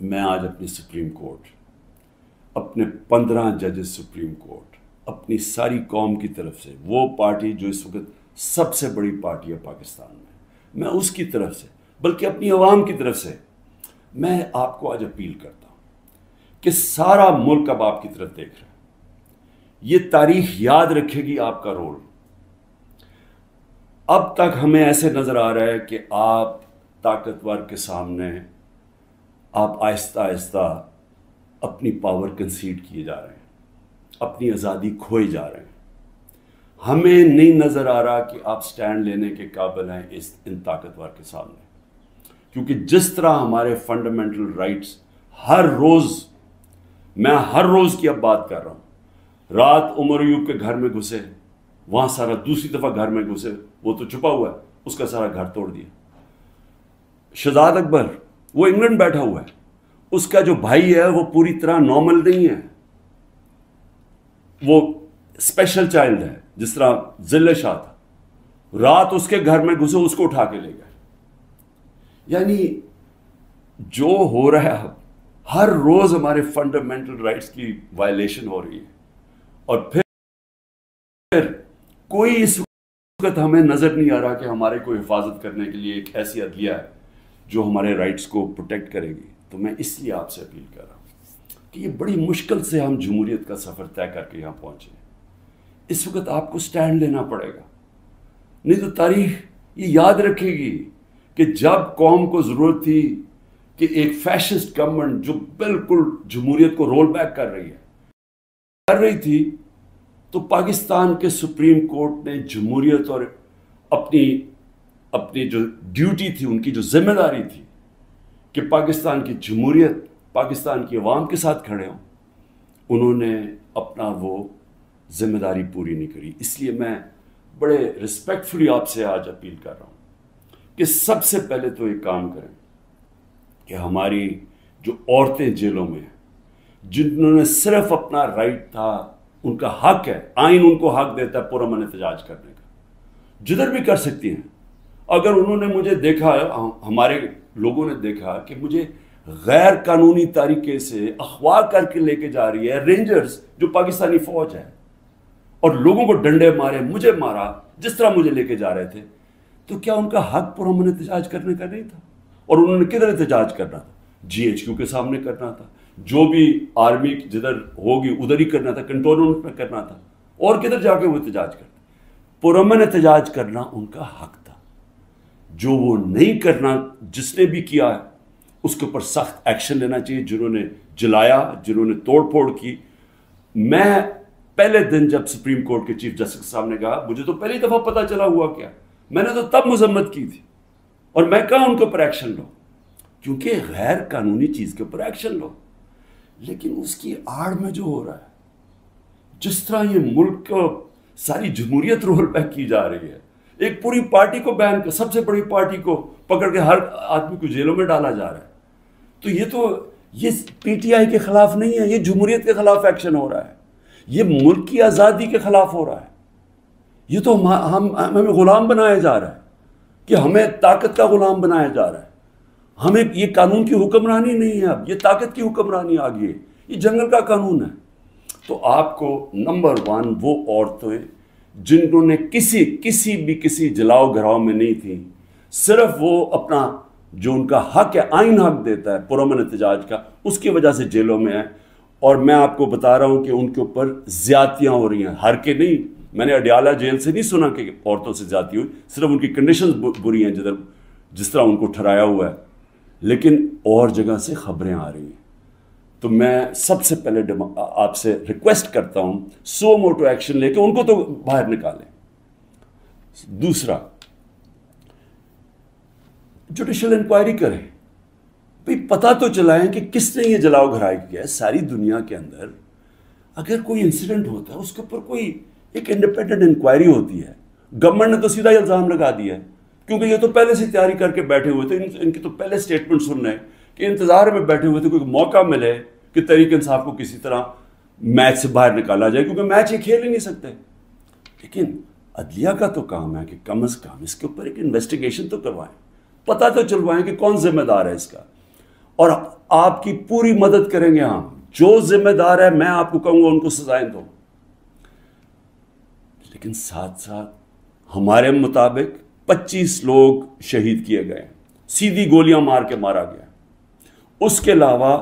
میں آج اپنی سپریم کورٹ، اپنے 15 ججز سپریم کورٹ، اپنی ساری قوم کی طرف سے، وہ پارٹی جو اس وقت سب سے بڑی پارٹی ہے پاکستان میں اس کی طرف سے، بلکہ اپنی عوام کی طرف سے میں آپ کو آج اپیل کرتا ہوں کہ سارا ملک اب آپ کی طرف دیکھ رہا ہے۔ یہ تاریخ یاد رکھے گی آپ کا رول۔ اب تک ہمیں ایسے نظر آ رہا ہے کہ آپ طاقتور کے سامنے آپ آہستہ آہستہ اپنی پاور کنسیڈ کیے جا رہے ہیں، اپنی آزادی کھوئے جا رہے ہیں۔ ہمیں نہیں نظر آ رہا کہ آپ سٹینڈ لینے کے قابل ہیں ان طاقتور کے سامنے، کیونکہ جس طرح ہمارے فنڈامنٹل رائٹس ہر روز، میں ہر روز کی اب بات کر رہا ہوں، رات عمر ایوب کے گھر میں گھسے، وہاں سارا دوسری دفعہ گھر میں گھسے، وہ تو چھپا ہوا ہے، اس کا سارا گھر توڑ دیا۔ شہزاد اکبر وہ انگلینڈ بیٹھا ہوا ہے، اس کا جو بھائی ہے وہ پوری طرح نارمل نہیں ہے، وہ اسپیشل چائلڈ ہے، جس طرح ذل شاہ تھا، رات اس کے گھر میں گھسے، اس کو اٹھا کے لے گئے۔ یعنی جو ہو رہا ہے ہر روز ہمارے فنڈامنٹل رائٹس کی وائلیشن ہو رہی ہے، اور پھر کوئی اس وقت ہمیں نظر نہیں آ رہا کہ ہمارے کو حفاظت کرنے کے لیے ایک ایسی عدلیہ ہے جو ہمارے رائٹس کو پروٹیکٹ کرے گی۔ تو میں اس لیے آپ سے اپیل کر رہا ہوں کہ یہ بڑی مشکل سے ہم جمہوریت کا سفر طے کر کے یہاں پہنچے ہیں۔ اس وقت آپ کو سٹینڈ لینا پڑے گا، نہیں تو تاریخ یہ یاد رکھے گی کہ جب قوم کو ضرورت تھی کہ ایک فیشسٹ گورنمنٹ جو بالکل جمہوریت کو رول بیک کر رہی تھی، تو پاکستان کے سپریم کورٹ نے جمہوریت اور اپنی جو ڈیوٹی تھی، ان کی جو ذمہ داری تھی کہ پاکستان کی جمہوریت پاکستان کی عوام کے ساتھ کھڑے ہوں، انہوں نے اپنا وہ ذمہ داری پوری نہیں کری۔ اس لیے میں بڑے رسپیکٹفلی آپ سے آج اپیل کر رہا ہوں کہ سب سے پہلے تو ایک کام کریں کہ ہماری جو عورتیں جیلوں میں ہیں، جنہوں نے صرف اپنا رائٹ تھا، ان کا حق ہے، آئین ان کو حق دیتا ہے پرامن احتجاج کرنے کا، جدھر بھی کر سکتی ہیں۔ اگر انہوں نے مجھے دیکھا، ہمارے لوگوں نے دیکھا کہ مجھے غیر قانونی طریقے سے اغوا کر کے لے کے جا رہی ہے رینجرز، جو پاکستانی فوج ہے، اور لوگوں کو ڈنڈے مارے، مجھے مارا، جس طرح مجھے لے کے جا رہے تھے، تو کیا ان کا حق پرامن احتجاج کرنے کا نہیں تھا؟ اور انہوں نے کدھر احتجاج کرنا تھا؟ GHQ کے سامنے کرنا تھا، جو بھی آرمی جدھر ہوگی ادھر ہی کرنا تھا، کنٹونمنٹ میں کرنا تھا، اور کدھر جا کے وہ احتجاج کرتے؟ پرامن احتجاج کرنا ان کا حق تھا۔ جو وہ نہیں کرنا، جس نے بھی کیا ہے اس کے اوپر سخت ایکشن لینا چاہیے، جنہوں نے جلایا، جنہوں نے توڑ پھوڑ کی۔ میں پہلے دن جب سپریم کورٹ کے چیف جسٹس کے سامنے کہا، مجھے تو پہلی دفعہ پتہ چلا ہوا کیا، میں نے تو تب مذمت کی تھی، اور میں کہا ان کے اوپر ایکشن لو، کیونکہ غیر قانونی چیز کے اوپر ایکشن لو۔ لیکن اس کی آڑ میں جو ہو رہا ہے، جس طرح یہ ملک کو ساری جمہوریت رول بیک کی جا رہی ہے، ایک پوری پارٹی کو بین کر، سب سے بڑی پارٹی کو پکڑ کے ہر آدمی کو جیلوں میں ڈالا جا رہا ہے، تو یہ PTI کے خلاف نہیں ہے، یہ جمہوریت کے خلاف ایکشن ہو رہا ہے، یہ ملک کی آزادی کے خلاف ہو رہا ہے۔ یہ تو ہمیں غلام بنایا جا رہا ہے، کہ ہمیں طاقت کا غلام بنایا جا رہا ہے۔ ہمیں یہ قانون کی حکمرانی نہیں ہے، اب یہ طاقت کی حکمرانی آ گئی ہے، یہ جنگل کا قانون ہے۔ تو آپ کو نمبر 1 وہ عورتیں جنہوں نے کسی جلاؤ گھراؤ میں نہیں تھیں، صرف وہ اپنا جو ان کا حق ہے، آئین حق دیتا ہے پرامن احتجاج کا، اس کی وجہ سے جیلوں میں ہیں۔ اور میں آپ کو بتا رہا ہوں کہ ان کے اوپر زیادتیاں ہو رہی ہیں، ہر کے نہیں، میں نے اڈیالہ جیل سے نہیں سنا کہ عورتوں سے زیادتی ہوئی، صرف ان کی کنڈیشنز بری ہیں جس طرح ان کو ٹھہرایا ہوا ہے، لیکن اور جگہ سے خبریں آ رہی ہیں۔ تو میں سب سے پہلے آپ سے ریکویسٹ کرتا ہوں، سو موٹو ایکشن لے کے ان کو تو باہر نکالیں۔ دوسرا، جوڈیشل انکوائری کریں، بھئی پتہ تو چلائیں کہ کس نے یہ جلاؤ گھرائی کیا ہے۔ ساری دنیا کے اندر اگر کوئی انسیڈنٹ ہوتا ہے، اس کے اوپر کوئی ایک انڈیپینڈنٹ انکوائری ہوتی ہے۔ گورنمنٹ نے تو سیدھا الزام لگا دیا ہے، کیونکہ یہ تو پہلے سے تیاری کر کے بیٹھے ہوئے تھے، ان کی تو پہلے سٹیٹمنٹ سن رہے ہیں کہ انتظار میں بیٹھے ہوئے تھے کوئی موقع ملے کہ تحریک انصاف کو کسی طرح میچ سے باہر نکالا جائے، کیونکہ میچ یہ کھیل ہی نہیں سکتے۔ لیکن عدلیہ کا تو کام ہے کہ کم از کم اس کے اوپر ایک انویسٹیگیشن تو کروائیں، پتہ تو چلوائیں کہ کون ذمہ دار ہے اس کا۔ اور آپ کی پوری مدد کریں گے ہم. جو ذمہ دار ہے میں آپ کو کہوں گا ان کو سزائیں دو. لیکن ساتھ ساتھ ہمارے مطابق 25 لوگ شہید کیے گئے, سیدھی گولیاں مار کے مارا گیا. اس کے علاوہ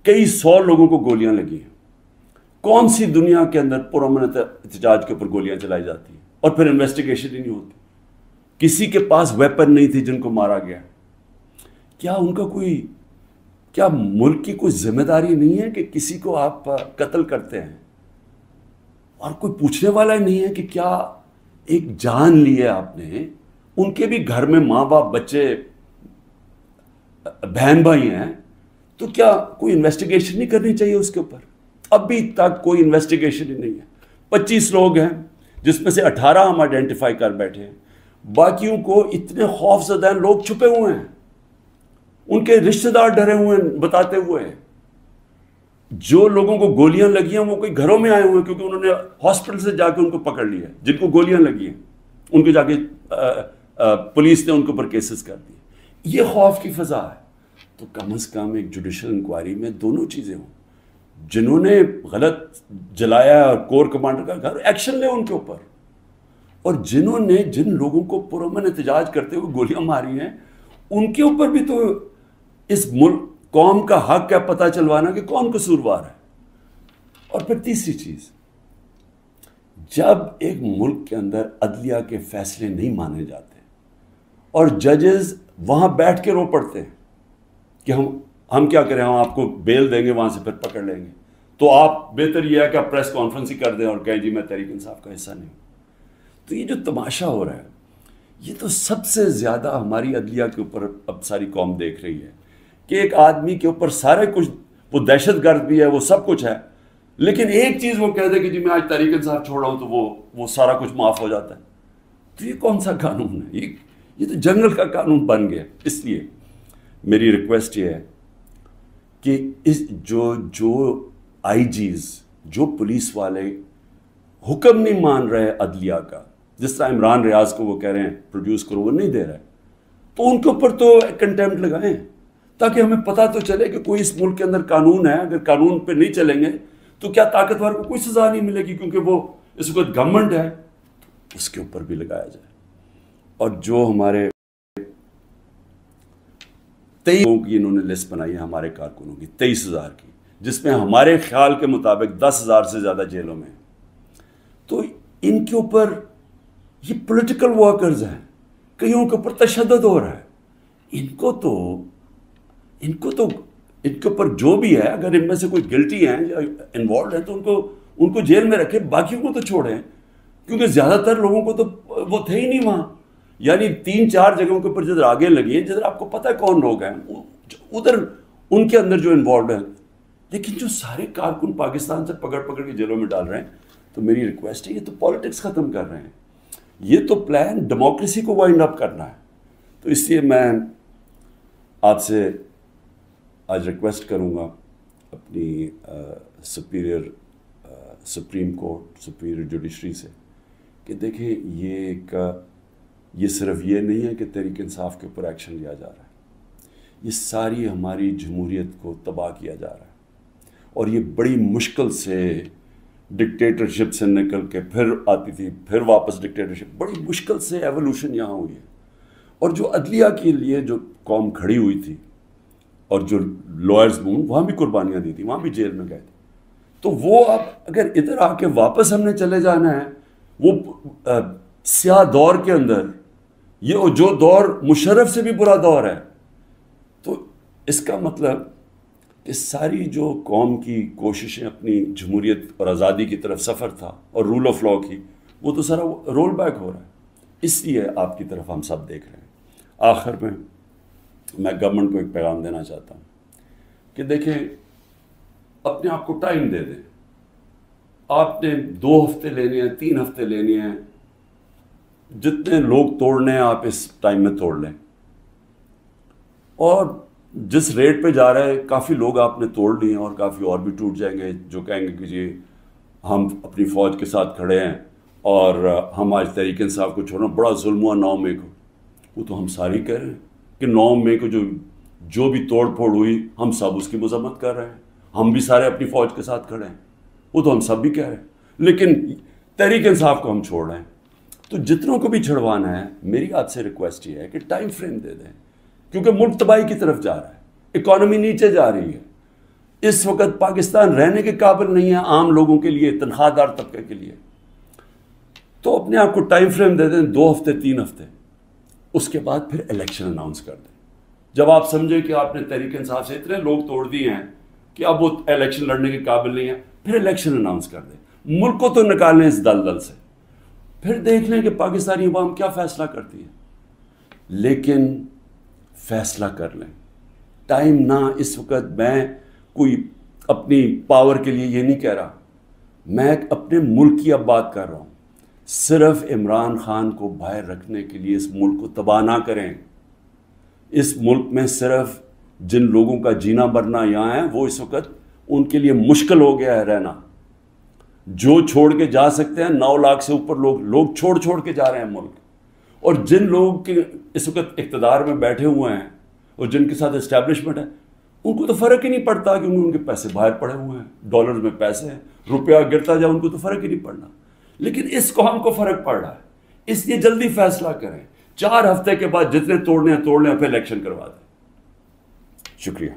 کئی 100 لوگوں کو گولیاں لگی ہیں. کون سی دنیا کے اندر پرامن احتجاج کے اوپر گولیاں چلائی جاتی ہیں اور پھر انویسٹیگیشن ہی نہیں ہوتی؟ کسی کے پاس ویپن نہیں تھی جن کو مارا گیا. کیا ان کا کیا ملک کی کوئی ذمہ داری نہیں ہے کہ کسی کو آپ قتل کرتے ہیں اور کوئی پوچھنے والا ہی نہیں ہے کہ کیا ایک جان لی ہے آپ نے؟ ان کے بھی گھر میں ماں باپ بچے بہن بھائی ہیں, تو کیا کوئی انویسٹیگیشن نہیں کرنی چاہیے اس کے اوپر؟ ابھی تک کوئی انویسٹیگیشن ہی نہیں ہے. 25 لوگ ہیں جس میں سے 18 ہم آئیڈینٹیفائی کر بیٹھے ہیں, باقیوں کو اتنے خوف زدہ ہیں, لوگ چھپے ہوئے ہیں, ان کے رشتہ دار ڈرے ہوئے ہیں بتاتے ہوئے ہیں. جو لوگوں کو گولیاں لگی ہیں وہ کوئی گھروں میں آئے ہوئے ہیں کیونکہ انہوں نے ہاسپٹل سے جا کے ان کو پکڑ لیا. جن کو گولیاں لگی ہیں ان کو جا کے پولیس نے ان کے اوپر کیسز کر دیے. یہ خوف کی فضا ہے. تو کم از کم ایک جوڈیشل انکوائری میں دونوں چیزیں ہوں. جنہوں نے غلط جلایا اور کور کمانڈر کا گھر, ایکشن لے ان کے اوپر. اور جنہوں نے جن لوگوں کو پرامن احتجاج کرتے ہوئے گولیاں ماری ہیں ان کے اوپر بھی تو اس ملک قوم کا حق ہے پتہ چلوانا کہ کون قصوروار ہے. اور پھر تیسری چیز, جب ایک ملک کے اندر عدلیہ کے فیصلے نہیں مانے جاتے اور ججز وہاں بیٹھ کے رو پڑتے ہیں کہ ہم کیا کریں, ہم آپ کو بیل دیں گے وہاں سے پھر پکڑ لیں گے, تو آپ بہتر یہ ہے کہ آپ پریس کانفرنس ہی کر دیں اور کہیں جی میں تحریک انصاف کا حصہ نہیں ہوں. تو یہ جو تماشا ہو رہا ہے یہ تو سب سے زیادہ ہماری عدلیہ کے اوپر اب ساری قوم دیکھ رہی ہے کہ ایک آدمی کے اوپر سارے کچھ, وہ دہشت گرد بھی ہے, وہ سب کچھ ہے, لیکن ایک چیز وہ کہہ دے کہ جی میں آج تحریک انصاف چھوڑ رہا ہوں تو وہ سارا کچھ معاف ہو جاتا ہے. تو یہ کون سا قانون ہے؟ یہ تو جنگل کا قانون بن گیا. اس لیے میری ریکویسٹ یہ ہے کہ جو آئی جیز, جو پولیس والے حکم نہیں مان رہے عدلیہ کا, جس طرح عمران ریاض کو وہ کہہ رہے ہیں پروڈیوس کرو, وہ نہیں دے رہے, تو ان کے اوپر تو کنٹیمپٹ لگائیں تاکہ ہمیں پتہ تو چلے کہ کوئی اس ملک کے اندر قانون ہے. اگر قانون پہ نہیں چلیں گے تو کیا طاقتور کو کوئی سزا نہیں ملے گی کیونکہ وہ اس وقت گورنمنٹ ہے, اس کے اوپر بھی لگایا جائے. اور جو ہمارے 23 لوگوں کی انہوں نے لسٹ بنائی ہے ہمارے کارکنوں کی 23,000 کی, جس میں ہمارے خیال کے مطابق 10,000 سے زیادہ جیلوں میں ہیں, تو ان کے اوپر یہ پولیٹیکل ورکرز ہیں, کئیوں کے اوپر تشدد ہو رہا ہے. ان کے اوپر جو بھی ہے, اگر ان میں سے کوئی گلٹی ہیں یا انوالوڈ ہیں تو ان کو جیل میں رکھیں, باقیوں کو تو چھوڑیں, کیونکہ زیادہ تر لوگوں کو تو وہ تھے ہی نہیں وہاں. یعنی 3-4 جگہوں کے اوپر جدھر آگے لگی ہیں, جدھر آپ کو پتہ ہے کون لوگ ہیں, ادھر ان کے اندر جو انوالوڈ ہیں. لیکن جو سارے کارکن پاکستان سے پکڑ کے جیلوں میں ڈال رہے ہیں, تو میری ریکویسٹ ہے یہ تو پالیٹکس ختم کر رہے ہیں, یہ تو پلان ڈیموکریسی کو وائنڈ اپ کرنا ہے. تو اس لیے میں آپ سے آج ریکویسٹ کروں گا اپنی سپریم کورٹ, سپیریئر جوڈیشری سے کہ دیکھیں یہ صرف یہ نہیں ہے کہ تحریک انصاف کے اوپر ایکشن لیا جا رہا ہے, یہ ساری ہماری جمہوریت کو تباہ کیا جا رہا ہے. اور یہ بڑی مشکل سے ڈکٹیٹرشپ سے نکل کے پھر آتی تھی, پھر واپس ڈکٹیٹرشپ, بڑی مشکل سے ایولیوشن یہاں ہوئی ہے. اور جو عدلیہ کے لیے جو قوم کھڑی ہوئی تھی اور جو لائرز مون, وہاں بھی قربانیاں دی تھیں, وہاں بھی جیل میں گئے تھے, تو وہ اب اگر ادھر آ کے واپس ہم نے چلے جانا ہے وہ سیاہ دور کے اندر, یہ جو دور مشرف سے بھی برا دور ہے, تو اس کا مطلب کہ ساری جو قوم کی کوششیں اپنی جمہوریت اور آزادی کی طرف سفر تھا اور رول آف لاء کی, وہ تو سارا رول بیک ہو رہا ہے. اس لیے آپ کی طرف ہم سب دیکھ رہے ہیں. آخر میں گورنمنٹ کو ایک پیغام دینا چاہتا ہوں کہ دیکھیں, اپنے آپ کو ٹائم دے دیں. آپ نے 2 ہفتے لینے ہیں, 3 ہفتے لینے ہیں, جتنے لوگ توڑنے ہیں آپ اس ٹائم میں توڑ لیں. اور جس ریٹ پہ جا رہے ہیں کافی لوگ آپ نے توڑ لیے ہیں اور کافی اور بھی ٹوٹ جائیں گے جو کہیں گے کہ جی ہم اپنی فوج کے ساتھ کھڑے ہیں اور ہم آج تحریک انصاف کو چھوڑنا, بڑا ظلم ہوا 9 مئی کو. وہ تو ہم ساری کہہ رہے ہیں کہ 9 مئی کو جو جو بھی توڑ پھوڑ ہوئی ہم سب اس کی مذمت کر رہے ہیں, ہم بھی سارے اپنی فوج کے ساتھ کھڑے ہیں, وہ تو ہم سب بھی کہہ رہے ہیں, لیکن تحریک انصاف کو ہم چھوڑ رہے ہیں. تو جتنوں کو بھی چھڑوانا ہے, میری آپ سے ریکویسٹ یہ ہے کہ ٹائم فریم دے دیں, کیونکہ ملک تباہی کی طرف جا رہا ہے, اکانومی نیچے جا رہی ہے. اس وقت پاکستان رہنے کے قابل نہیں ہے عام لوگوں کے لیے, تنخواہ دار طبقے کے لیے. تو اپنے آپ کو ٹائم فریم دے دیں, 2 ہفتے 3 ہفتے, اس کے بعد پھر الیکشن اناؤنس کر دیں. جب آپ سمجھیں کہ آپ نے تحریک انصاف سے اتنے لوگ توڑ دیے ہیں کہ اب وہ الیکشن لڑنے کے قابل نہیں ہے, پھر الیکشن اناؤنس کر دیں. ملک کو تو نکالیں اس دلدل سے, پھر دیکھ لیں کہ پاکستانی عوام کیا فیصلہ کرتی ہے, لیکن فیصلہ کر لیں. ٹائم نہ اس وقت, میں کوئی اپنی پاور کے لیے یہ نہیں کہہ رہا, میں اپنے ملک کی اب بات کر رہا ہوں. صرف عمران خان کو باہر رکھنے کے لیے اس ملک کو تباہ نہ کریں. اس ملک میں صرف جن لوگوں کا جینا مرنا یہاں ہے, وہ اس وقت ان کے لیے مشکل ہو گیا ہے رہنا. جو چھوڑ کے جا سکتے ہیں, 9 لاکھ سے اوپر لوگ چھوڑ کے جا رہے ہیں ملک. اور جن لوگ کے اس وقت اقتدار میں بیٹھے ہوئے ہیں اور جن کے ساتھ اسٹیبلشمنٹ ہے, ان کو تو فرق ہی نہیں پڑتا, کیونکہ ان کے پیسے باہر پڑے ہوئے ہیں, ڈالرز میں پیسے ہیں, روپیہ گرتا جائے ان کو تو فرق ہی نہیں پڑنا. لیکن اس قوم کو فرق پڑ رہا ہے, اس لیے جلدی فیصلہ کریں. 4 ہفتے کے بعد جتنے توڑنے ہیں توڑ لیں, پھر الیکشن کروا دیں. شکریہ.